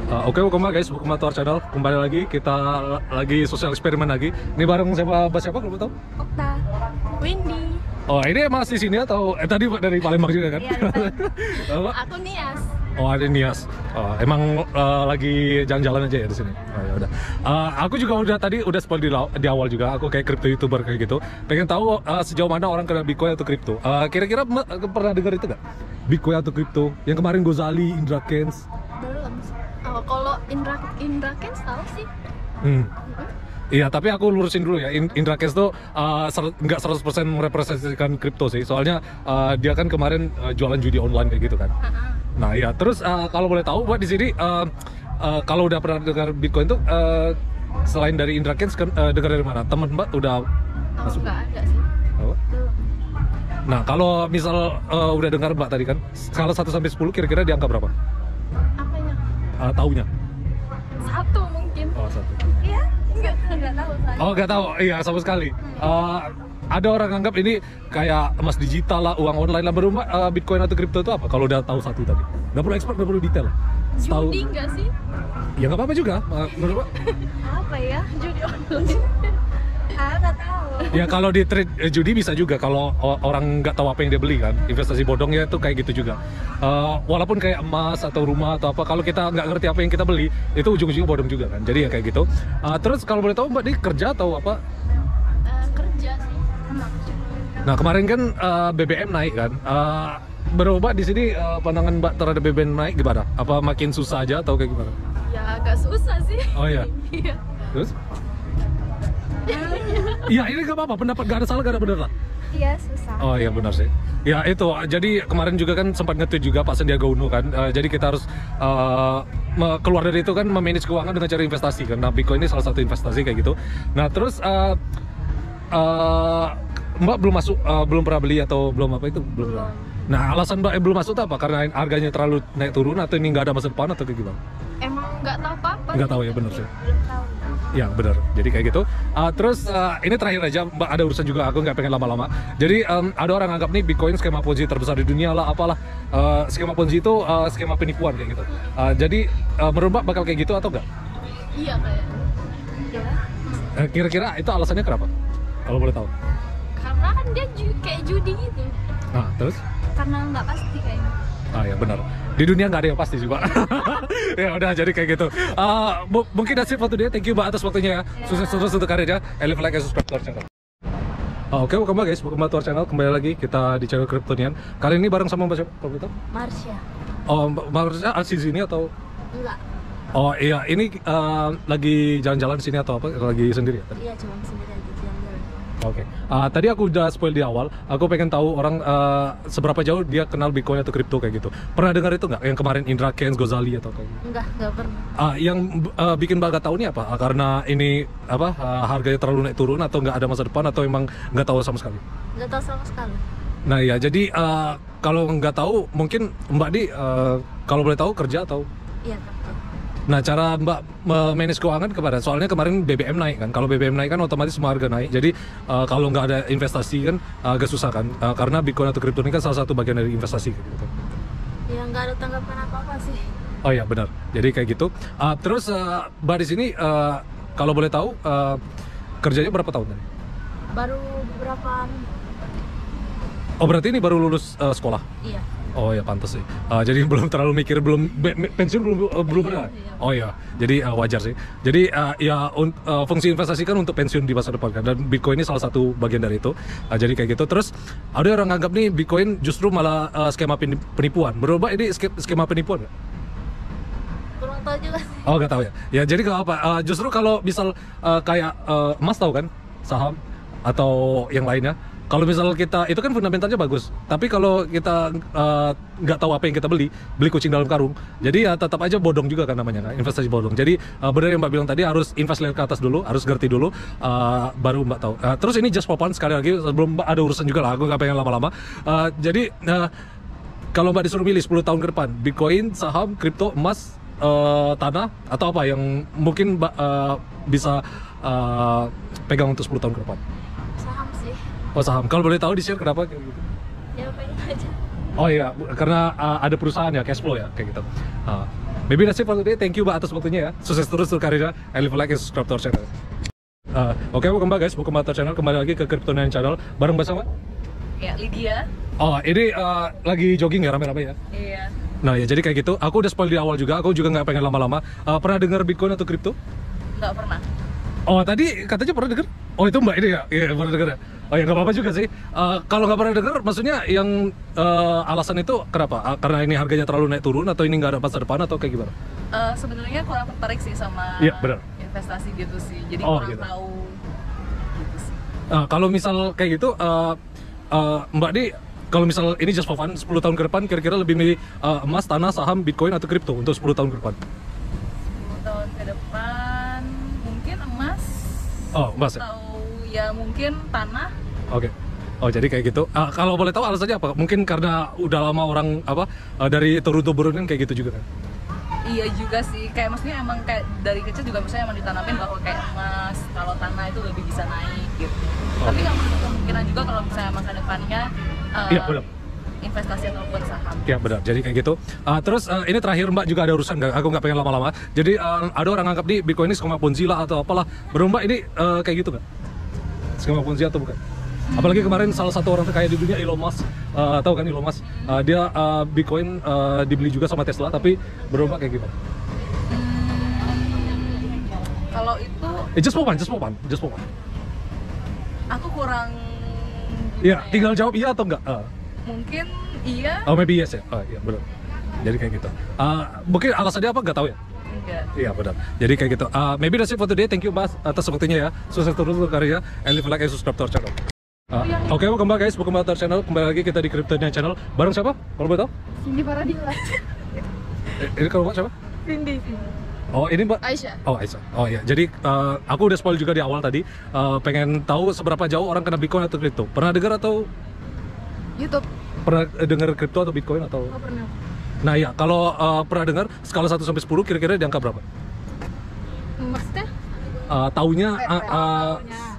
Oke, welcome back guys, welcome back to our channel. Kembali lagi, kita lagi sosial eksperimen lagi. Ini bareng siapa kalau mau tahu? Okta, Windy. Oh, ini emang di sini atau tadi dari Palembang juga kan? Iya, aku Nias. Oh, ada Nias. Emang lagi jalan-jalan aja ya di sini. Oh, ya udah. Aku juga udah spoil di awal juga. Aku kayak crypto YouTuber kayak gitu. Pengen tahu sejauh mana orang kenal Bitcoin atau crypto. Kira-kira pernah dengar itu nggak? Bitcoin atau crypto? Yang kemarin Gozali, Indra Kents. Belum. Kalau Indra Kents tahu sih. Iya, tapi aku lurusin dulu ya. Indra Kents tuh nggak 100% merepresentasikan kripto sih. Soalnya dia kan kemarin jualan judi online kayak gitu kan. Nah iya, terus kalau boleh tahu buat di sini kalau udah pernah dengar Bitcoin tuh selain dari Indra Kents dengar dari mana? Temen Mbak udah masuk? Nggak ada sih. Oh. Nah, kalau misal udah dengar Mbak tadi kan, skala 1 sampai 10 kira-kira di angka berapa? Apanya? Taunya? 1 mungkin. Oh, 1. Iya, nggak tahu saya. Oh, nggak tahu. Iya, sama sekali. Ada orang anggap ini kayak emas digital lah, uang online lah. Baru Mbak, Bitcoin atau kripto itu apa? Kalau udah tahu satu tadi. Nggak perlu expert, nggak perlu detail. Judi nggak sih? Ya nggak apa-apa juga, menurut Mbak. Apa ya? Judi online. Nggak tahu. Ya kalau di trade judi bisa juga kalau orang nggak tahu apa yang dia beli kan, investasi bodongnya itu kayak gitu juga. Walaupun kayak emas atau rumah atau apa, kalau kita nggak ngerti apa yang kita beli itu ujung-ujungnya bodong juga kan. Jadi ya kayak gitu. Terus kalau boleh tahu Mbak, ini kerja atau apa? Kerja sih. Nah kemarin kan BBM naik kan. Berubah di sini pandangan Mbak terhadap BBM naik gimana? Apa makin susah aja atau kayak gimana? Ya agak susah sih. Oh iya. Iya. Terus? Iya, ini gak apa-apa, pendapat gak ada salah, gak ada benar lah. Iya, susah. Oh iya benar sih. Ya itu, jadi kemarin juga kan sempat nge-tweet juga Pak Sandiaga Uno kan. Jadi kita harus keluar dari itu kan, memanage keuangan dengan cara investasi kan. Nah Bitcoin ini salah satu investasi kayak gitu. Nah terus Mbak belum masuk, belum pernah beli atau belum apa itu? Belum pernah. Nah alasan Mbak belum masuk itu apa? Karena harganya terlalu naik turun atau ini nggak ada masa depan atau kayak gimana? Emang nggak tahu apa-apa. Nggak tahu ya, benar sih. Belum tahu. Ya benar, jadi kayak gitu. Terus ini terakhir aja Mbak, ada urusan juga, aku nggak pengen lama-lama. Jadi ada orang anggap nih Bitcoin skema Ponzi terbesar di dunia lah, apalah. Skema Ponzi itu skema penipuan kayak gitu. Jadi menurut Mbak bakal kayak gitu atau enggak? Iya kayaknya. Iya. Kira-kira itu alasannya kenapa? Kalau boleh tahu. Karena kan dia kayak judi gitu. Nah terus? Karena nggak pasti kayaknya. Ya benar. Di dunia nggak ada yang pasti sih Pak. Ya udah, jadi kayak gitu. Mungkin that's it for today. Thank you Mbak atas waktunya ya. Sukses terus untuk karirnya. Leave like and subscribe to our channel. Oke, welcome back guys, welcome back to our channel. Kembali lagi kita di channel Kryptonian. Kali ini bareng sama Mbak siapa? Kalau gitu? Marsha. Oh, Mbak Marsha asli sini atau? Enggak. Oh iya, ini lagi jalan-jalan di sini atau apa? Lagi sendiri ya? Iya, cuma sendiri aja jalan-jalan. Oke. Tadi aku udah spoil di awal. Aku pengen tahu orang seberapa jauh dia kenal Bitcoin atau kripto kayak gitu. Pernah dengar itu nggak? Yang kemarin Indra Kents, Gozali atau kayak gitu? Enggak pernah. Yang bikin Mbak gak tahu ini apa? Karena ini apa? Harganya terlalu naik turun atau nggak ada masa depan atau emang nggak tahu sama sekali? Enggak tahu sama sekali. Nah ya, jadi kalau nggak tahu mungkin Mbak Di kalau boleh tahu kerja atau? Iya, kerja. Nah cara Mbak manage keuangan kepada, soalnya kemarin BBM naik kan, kalau BBM naik kan otomatis semua harga naik, jadi kalau nggak ada investasi kan agak susah kan, karena Bitcoin atau kripto ini kan salah satu bagian dari investasi gitu. Ya nggak ada tanggapan apa-apa sih. Oh ya benar, jadi kayak gitu. Terus Mbak di sini kalau boleh tahu kerjanya berapa tahun tadi? Baru beberapa. Oh berarti ini baru lulus sekolah? Iya. Oh ya pantas sih. Jadi belum terlalu mikir, pensiun belum pernah. Oh ya, jadi wajar sih. Jadi fungsi investasi kan untuk pensiun di masa depan kan, dan Bitcoin ini salah satu bagian dari itu. Jadi kayak gitu. Terus ada orang anggap nih Bitcoin justru malah skema penipuan. Menurut Mbak ini skema penipuan nggak? Kurang tahu juga sih. Oh nggak tahu ya. Ya jadi nggak apa. Justru kalau misal kayak emas, tahu kan, saham atau yang lainnya. Kalau misal kita, itu kan fundamentalnya bagus, tapi kalau kita nggak tahu apa yang kita beli kucing dalam karung, jadi ya tetap aja bodong juga kan namanya, kan? Investasi bodong. Jadi benar yang Mbak bilang tadi, harus invest lihat ke atas dulu, harus ngerti dulu, baru Mbak tahu. Terus ini just for fun sekali lagi, sebelum Mbak ada urusan juga lah, aku nggak pengen lama-lama. Jadi kalau Mbak disuruh milih 10 tahun ke depan, Bitcoin, saham, kripto, emas, tanah, atau apa yang mungkin Mbak bisa pegang untuk 10 tahun ke depan? Oh saham. Kalau boleh tahu di share kenapa kayak gitu? Ya pengen aja. Oh iya, karena ada perusahaan ya, cash flow ya, kayak gitu. Maybe that's it for today. Thank you Mbak atas waktunya ya. Sukses terus untuk karirnya. And leave a like and subscribe to our channel. Oke, welcome back guys. Welcome back to our channel. Kembali lagi ke Crypto9 Channel. Bareng bersama? Ya, Lydia. Oh, ini lagi jogging ya rame-rame ya? Iya. Nah ya, jadi kayak gitu. Aku udah spoil di awal juga. Aku juga nggak pengen lama-lama. Pernah dengar Bitcoin atau kripto? Nggak pernah. Oh, tadi katanya pernah dengar? Oh, itu Mbak ini ya? Iya, pernah dengar ya? Oh ya, nggak apa-apa juga sih. Kalau nggak pernah dengar, maksudnya yang alasan itu kenapa? Karena ini harganya terlalu naik turun atau ini nggak ada masa depan atau kayak gimana? Sebenarnya kurang tertarik sih sama Iya, benar. investasi gitu sih. Jadi Oh, kurang gitu. tahu gitu sih. Kalau misal kayak gitu, Mbak di kalau misal ini just for fun, 10 tahun ke depan kira-kira lebih milih emas, tanah, saham, Bitcoin atau kripto untuk 10 tahun ke depan? 10 tahun ke depan mungkin emas. Oh, emas ya? Atau ya mungkin tanah. Oke. Oh, jadi kayak gitu. Kalau boleh tahu alasannya apa? Mungkin karena udah lama orang dari turun-turun kayak gitu juga kan? Iya juga sih. Kayak maksudnya emang kayak dari kecil juga misalnya emang ditanamin bahwa kayak emas, kalau tanah itu lebih bisa naik gitu. Tapi nggak menutup kemungkinan juga kalau misalnya emang ke depannya Iya, benar. investasi ataupun saham. Ya benar, jadi kayak gitu. Terus ini terakhir Mbak juga ada urusan, aku nggak pengen lama-lama. Jadi ada orang anggap nih Bitcoin ini skema Ponzi lah atau apalah. Menurut Mbak ini kayak gitu nggak? Skema Ponzi atau bukan? Apalagi kemarin salah satu orang terkaya di dunia, Elon Musk, tahu kan Elon Musk? Dia Bitcoin dibeli juga sama Tesla, tapi menurut Mbak kayak gitu. Kalau itu Just for fun. aku kurang Iya, tinggal jawab iya atau enggak. mungkin iya. Oh, maybe yes ya. Oh iya benar. Jadi kayak gitu. Mungkin alasannya apa nggak tahu ya? Enggak. Iya benar. Jadi kayak gitu. Maybe that's it for today. Thank you Mas atas waktunya ya. Sukses terus untuk karirnya. And leave a like and subscribe to our channel. Oke, welcome back guys. Welcome back to our channel. Kembali lagi kita di Crypto9 Channel. Bareng siapa? Kalau boleh tahu? Cindy Paradila. Ini kalau Mbak siapa? Cindy. Oh ini Mbak? Aisyah. Oh Aisyah. Oh iya. Jadi aku udah spoil juga di awal tadi. Pengen tahu seberapa jauh orang kena Bitcoin atau kripto. Pernah dengar atau YouTube. pernah dengar kripto atau Bitcoin atau? Oh, pernah. Nah iya. Kalau pernah dengar skala 1 sampai 10 kira-kira di angka berapa? Maksudnya Taunya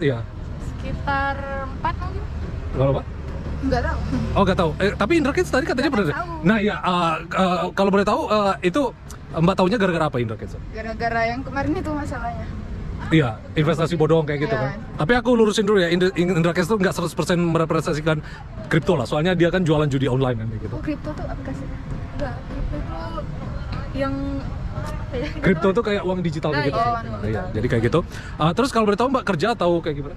iya. sekitar 4 mungkin. Kalau Pak? Enggak tahu. Oh nggak tahu. Tapi Indra Kids tadi katanya pernah. tahu. Nah ya, kalau boleh tahu itu Mbak taunya gara-gara apa Indra Kids? Gara-gara yang kemarin itu masalahnya. Iya, investasi bodong kayak gitu Iya. kan. Tapi aku lurusin dulu ya, Indra Kids itu nggak 100% merepresentasikan kripto lah. Soalnya dia kan jualan judi online kan kayak gitu. Oh, kripto tuh aplikasinya? Enggak, kripto tuh yang apa ya? Kripto tuh kayak uang digital Nah, gitu. iya, uang Nah, digital. iya, jadi kayak gitu. Terus kalau boleh tahu Mbak kerja atau kayak gimana?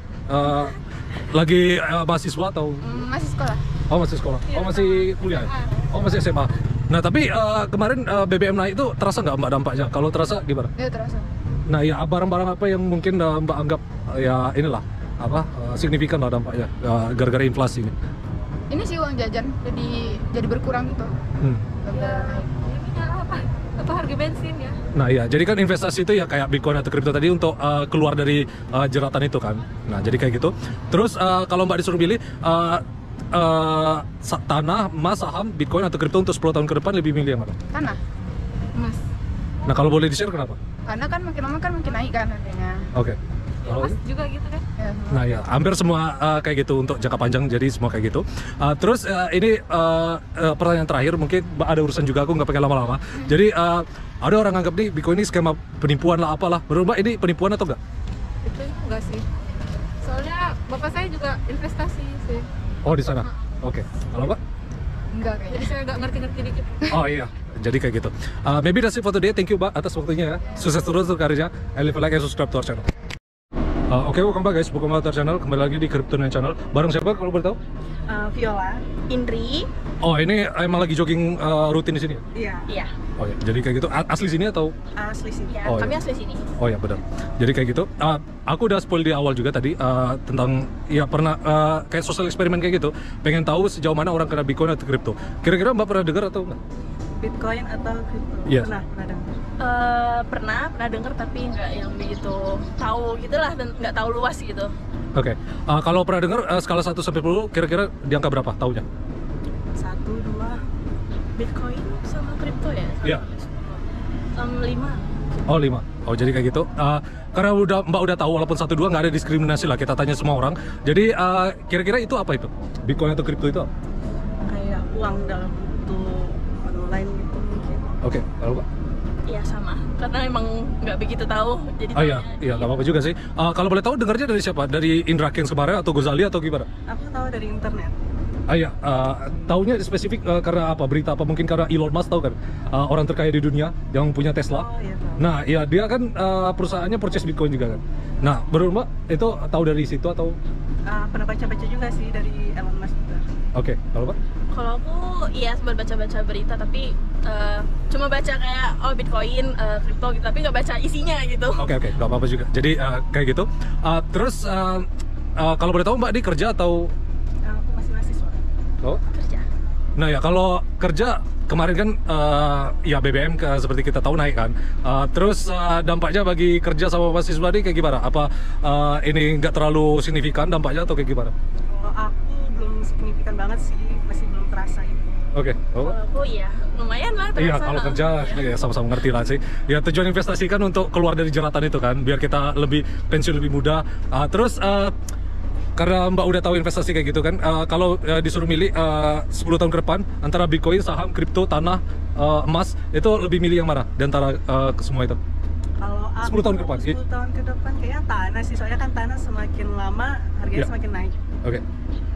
Lagi mahasiswa atau? Masih sekolah. Oh masih sekolah. Oh masih kuliah. Ya? Oh masih SMA. Nah tapi kemarin BBM naik itu terasa nggak Mbak dampaknya? Kalau terasa gimana? Iya, terasa. Nah ya barang-barang apa yang mungkin Mbak anggap ya inilah apa signifikan lah dampaknya gara-gara inflasi ini? Ini sih uang jajan jadi berkurang gitu. Gara-gara naik. Apa harga bensin ya? Nah iya, jadi kan investasi itu ya kayak Bitcoin atau kripto tadi untuk keluar dari jeratan itu kan. Nah jadi kayak gitu. Terus kalau Mbak disuruh pilih tanah, emas, saham, Bitcoin atau kripto untuk 10 tahun ke depan lebih milih yang mana? Tanah. Emas. Nah kalau boleh di-share kenapa? Karena kan makin lama kan makin naik kan harganya. Oke. Kalau Emas juga gitu kan? Ya. nah ya, hampir semua kayak gitu untuk jangka panjang, jadi semua kayak gitu. Terus ini pertanyaan terakhir, mungkin ada urusan juga, aku nggak pengen lama-lama. Jadi ada orang anggap nih Bitcoin ini skema penipuan lah apalah. Menurut Mbak ini penipuan atau enggak? Itu enggak sih. Soalnya bapak saya juga investasi sih. Oh di sana. Oke. Kalau Mbak? Enggak kayaknya. Jadi saya nggak ngerti-ngerti dikit. Oh iya. Jadi kayak gitu. Maybe that's it for today. Thank you Mbak atas waktunya ya. Sukses terus untuk karirnya. And leave a like and subscribe to our channel. Oke, welcome back guys, welcome back to our channel. Kembali lagi di Crypto9 Channel. Bareng siapa kalau boleh tahu? Viola, Indri. Oh ini emang lagi jogging rutin di sini ya? iya, Iya. Oh ya, jadi kayak gitu. Asli sini atau? asli sini. Ya, Oh, kami iya. asli sini. Oh ya benar. Jadi kayak gitu. Aku udah spoil di awal juga tadi tentang ya pernah kayak sosial eksperimen kayak gitu. Pengen tahu sejauh mana orang kena Bitcoin atau kripto. Kira-kira Mbak pernah dengar atau enggak? Bitcoin atau crypto? Yes. Pernah dengar. Pernah denger tapi nggak yang begitu tahu gitulah dan nggak tahu luas gitu. Oke. Kalau pernah dengar skala 1 sampai 10 kira-kira di angka berapa taunya? 1, 2. Bitcoin sama kripto ya? Iya. 5. Oh 5. Oh jadi kayak gitu. Karena Mbak udah tahu walaupun 1 2 nggak ada diskriminasi lah, kita tanya semua orang. Jadi kira-kira itu apa itu? Bitcoin atau kripto itu apa? Kayak uang dalam bentuk online gitu mungkin. Oke, kalau Mbak? Iya sama, karena emang nggak begitu tahu. Jadi Oh iya, iya nggak apa-apa juga sih. Kalau boleh tahu dengarnya dari siapa? Dari Indra Kents kemarin atau Gozali atau gimana? Aku tahu dari internet. Iya, taunya spesifik karena apa? Berita apa? Mungkin karena Elon Musk tahu kan? Orang terkaya di dunia yang punya Tesla. Oh iya tahu. Nah, ya dia kan perusahaannya purchase Bitcoin juga kan. Nah, menurut Mbak itu tahu dari situ atau? Pernah baca-baca juga sih dari Elon Musk juga. Oke, kalau Mbak? kalau aku iya sempat baca-baca berita tapi cuma baca kayak Bitcoin, kripto gitu, tapi nggak baca isinya gitu. Oke, nggak apa-apa juga. Jadi kayak gitu. Terus kalau boleh tahu Mbak di kerja atau? Aku masih mahasiswa. Oh? Kerja. Nah ya kalau kerja kemarin kan ya BBM seperti kita tahu naik kan. Terus dampaknya bagi kerja sama mahasiswa ini kayak gimana? Apa ini nggak terlalu signifikan dampaknya atau kayak gimana? Kalau aku belum signifikan banget sih, masih belum terasa itu. Oke. Oh. Kalau aku iya lumayan lah terasa. Iya, kalau kerja ya sama-sama ngerti lah sih. Ya tujuan investasi kan untuk keluar dari jeratan itu kan, biar kita lebih pensiun lebih muda. Terus karena Mbak udah tahu investasi kayak gitu kan, kalau disuruh milih 10 tahun ke depan antara Bitcoin, saham, kripto, tanah, emas, itu lebih milih yang mana di antara semua itu? Kalau aku 10 tahun ke depan? 10 tahun ke depan kayaknya tanah sih, soalnya kan tanah semakin lama harganya Iya. semakin naik. Oke.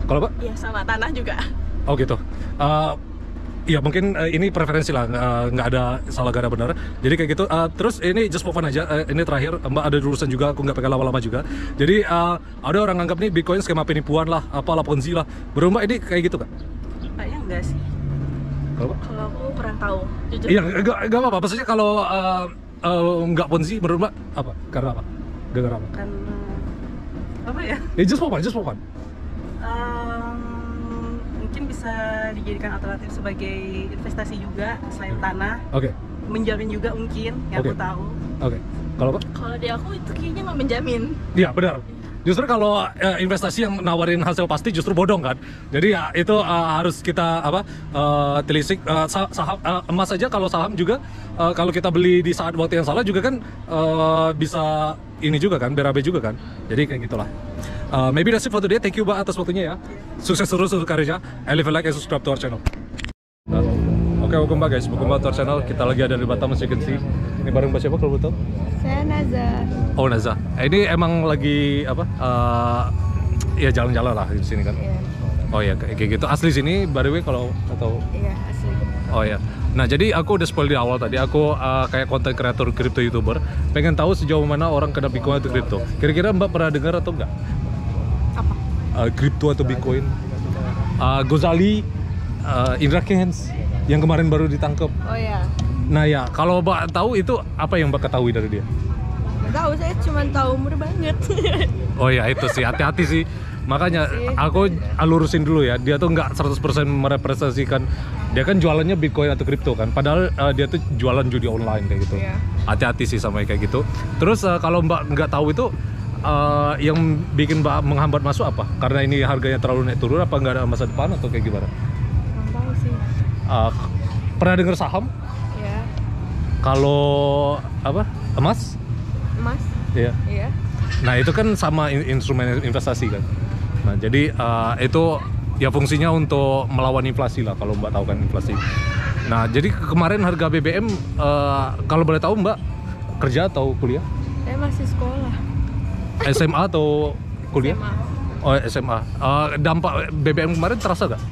Kalau Mbak? Iya sama tanah juga. Oh gitu. Ya mungkin ini preferensi lah, nggak ada salah gak ada benar. Jadi kayak gitu. Terus ini just for fun aja. Ini terakhir, Mbak ada urusan juga, aku nggak pengen lama-lama juga. Jadi ada orang nganggap nih Bitcoin skema penipuan lah, apalah Ponzi lah. Menurut Mbak ini kayak gitu kan? Kayaknya enggak sih. Kalau Mbak? Kalau aku kurang tahu, jujur. Iya, nggak apa-apa. Maksudnya kalau nggak Ponzi, menurut Mbak apa? Karena apa? Gara-gara apa? Karena apa ya? Just for fun. Mungkin bisa dijadikan alternatif sebagai investasi juga selain tanah. Oke. Menjamin juga mungkin yang Oke. aku tahu. Oke. Kalau Mbak? Kalau di aku itu kayaknya nggak menjamin. Iya benar. Justru kalau investasi yang nawarin hasil pasti justru bodong kan. Jadi ya itu harus kita telisik. Saham emas aja, kalau saham juga kalau kita beli di saat waktu yang salah juga kan bisa ini juga kan, berabe juga kan. Jadi kayak gitulah. Maybe that's it for today. Thank you Mbak atas waktunya ya. Sukses terus untuk karirnya. And leave a like and subscribe to our channel. Oke, welcome back guys. Welcome back to our channel. Kita lagi ada di Batam, as you can see. Ini bareng Mbak siapa kalau betul? Saya Naza. Oh Naza. Ini emang lagi apa? Ya jalan-jalan lah di sini kan. Iya. Oh ya kayak gitu. Asli sini by the way kalau atau? Iya, asli. Oh ya. Nah jadi aku udah spoil di awal tadi. Aku kayak konten kreator kripto youtuber. Pengen tahu sejauh mana orang kena Bitcoin atau kripto. Kira-kira Mbak pernah dengar atau enggak? Apa? Kripto atau Bitcoin? Gozali, Indra Kents yang kemarin baru ditangkap. Oh ya. Nah ya, kalau Mbak tahu itu apa yang Mbak ketahui dari dia? Nggak tahu, saya cuma tahu umur banget. Oh ya itu sih, hati-hati sih. Makanya aku lurusin dulu ya, dia tuh nggak 100% merepresentasikan. Dia kan jualannya Bitcoin atau kripto kan, padahal dia tuh jualan judi online kayak gitu. Iya. Hati-hati sih sama kayak gitu. Terus kalau Mbak nggak tahu itu yang bikin Mbak menghambat masuk apa? Karena ini harganya terlalu naik turun, apa nggak ada masa depan atau kayak gimana? Nggak tahu sih. Pernah dengar saham? Ya. Kalau apa? Emas? Emas? Iya. Iya. Nah itu kan sama instrumen investasi kan. Nah jadi itu ya fungsinya untuk melawan inflasi lah kalau Mbak tahu kan inflasi. Nah jadi kemarin harga BBM kalau boleh tahu Mbak kerja atau kuliah? Saya masih sekolah. SMA atau kuliah? SMA. Oh SMA. Dampak BBM kemarin terasa gak?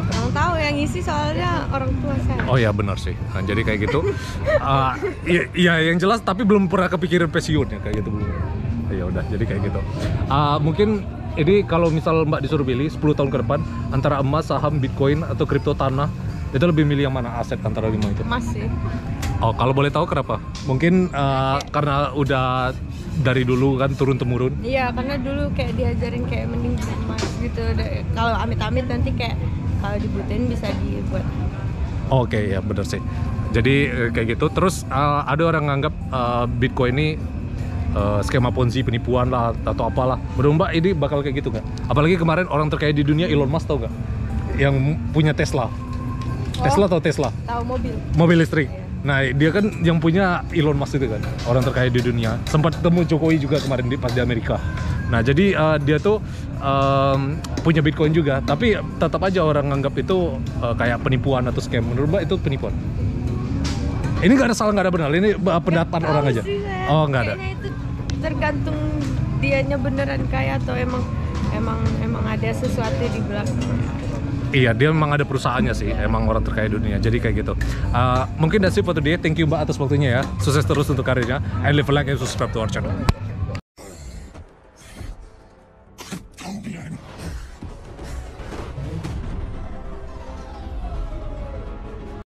Kurang tahu yang isi soalnya orang tua saya. Oh ya benar sih. Nah, jadi kayak gitu. Ya yang jelas tapi belum pernah kepikiran pensiun ya kayak gitu belum. Ya udah jadi kayak gitu. Mungkin ini kalau misal Mbak disuruh pilih 10 tahun ke depan antara emas, saham, Bitcoin atau kripto tanah, itu lebih milih yang mana aset antara 5 itu? Emas sih. Oh kalau boleh tahu kenapa? Mungkin karena udah dari dulu kan turun temurun. Iya, karena dulu kayak diajarin kayak mending beli emas gitu. Kalau amit-amit nanti kayak kalau dibutuhin bisa dibuat. Oke ya benar sih. Jadi kayak gitu. Terus ada orang nganggap Bitcoin ini skema Ponzi, penipuan lah atau apalah. Menurut Mbak ini bakal kayak gitu nggak? Apalagi kemarin orang terkaya di dunia Elon Musk tau nggak? Yang punya Tesla. Tesla atau Tesla? Tahu mobil. Mobil listrik. Nah dia kan yang punya Elon Musk itu kan orang terkaya di dunia. Sempat ketemu Jokowi juga kemarin pas di Amerika. Nah jadi dia tuh punya Bitcoin juga. Tapi tetap aja orang nganggap itu kayak penipuan atau scam. Menurut Mbak itu penipuan? Ini nggak ada salah, nggak ada benar. Ini pendapat orang aja. Oh, nggak ada. Kayaknya itu tergantung dianya beneran kaya atau emang ada sesuatu di belakang. Iya, dia memang ada perusahaannya sih, emang orang terkaya dunia. Jadi kayak gitu. Mungkin that's it for today. Thank you Mbak atas waktunya ya. Sukses terus untuk karirnya. And live a life and subscribe to our channel.